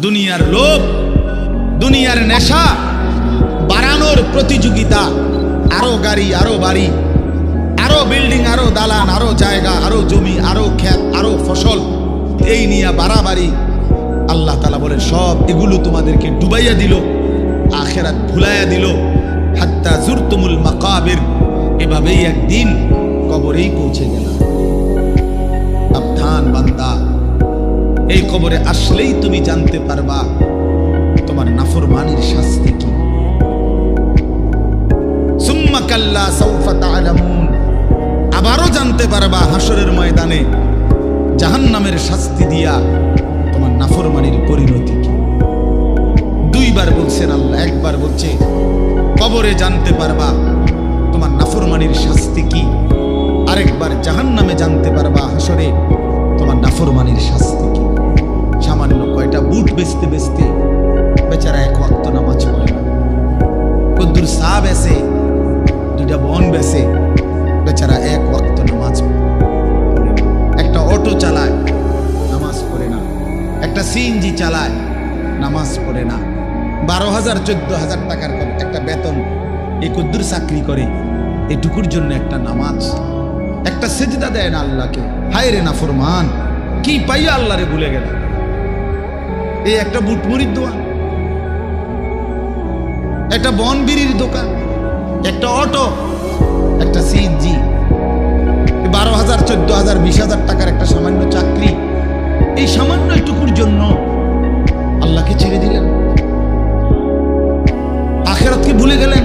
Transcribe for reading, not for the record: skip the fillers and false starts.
দুনিয়ার লোভ, দুনিয়ার নেশা বাড়ানোর প্রতিযোগিতা, আরো গাড়ি, আরো বাড়ি, আরো বিল্ডিং, আরো দালান, আরো জায়গা, আরো জমি, আরো ক্ষেত, আরো ফসল, এই নিয়ে বাড়াবাড়ি। আল্লাহ তাআলা বলেন সব এগুলো তোমাদেরকে ডুবাইয়া দিল, আখিরাত ভুলাইয়া দিল। হাত্তা জুরতুমুল মাকাবির, এভাবেই একদিন কবরেই পৌঁছে গেলাম। সাবধান বান্দা, এই কবরে আসলেই তুমি জানতে পারবা তোমার নাফরমানির শাস্তি কি। সুম্মা কাল্লা সাউফা তা'লামুন, আবারও জানতে পারবা হাসরের ময়দানে জাহান্নামের শাস্তি দিয়া তোমার নাফরমানির পরিণতি কি। দুইবার বলছেন আল্লাহ, একবার বলছে কবরে জানতে পারবা তোমার নাফরমানির শাস্তি কি, আরেকবার জাহান্নামে জানতে পারবা হাসরে তোমার নাফরমানির শাস্তি কি। সামান্য কয়টা বুট বেচতে বেচতে বেচারা এক ওয়াক্ত নামাজ পড়ে না, কদ্দুর চা বেচে, দুইটা বন বেচে, বেচারা এক ওয়াক্ত নামাজ পড়ে না। একটা অটো চালায়, নামাজ পড়ে না। একটা সিএনজি চালায়, নামাজ পড়ে না। 12,000 14,000 টাকার একটা বেতন, এই কদ্দুর চাকরি করে, এটুকুর জন্য একটা নামাজ, একটা সেজদা দেয় না আল্লাহকে। হায় রে নাফরমান, কি পাইয়া আল্লাহরে ভুলে গেল। এই একটা বুটমুড়ির দোকান, একটা বন বিড়ির দোকান, একটা অটো, একটা সিএনজি, 12,000 14,000 20,000 টাকার একটা সামান্য চাকরি, এই সামান্য এটুকুর জন্য আল্লাহকে ছেড়ে দিলেন, আখিরাতকে ভুলে গেলেন।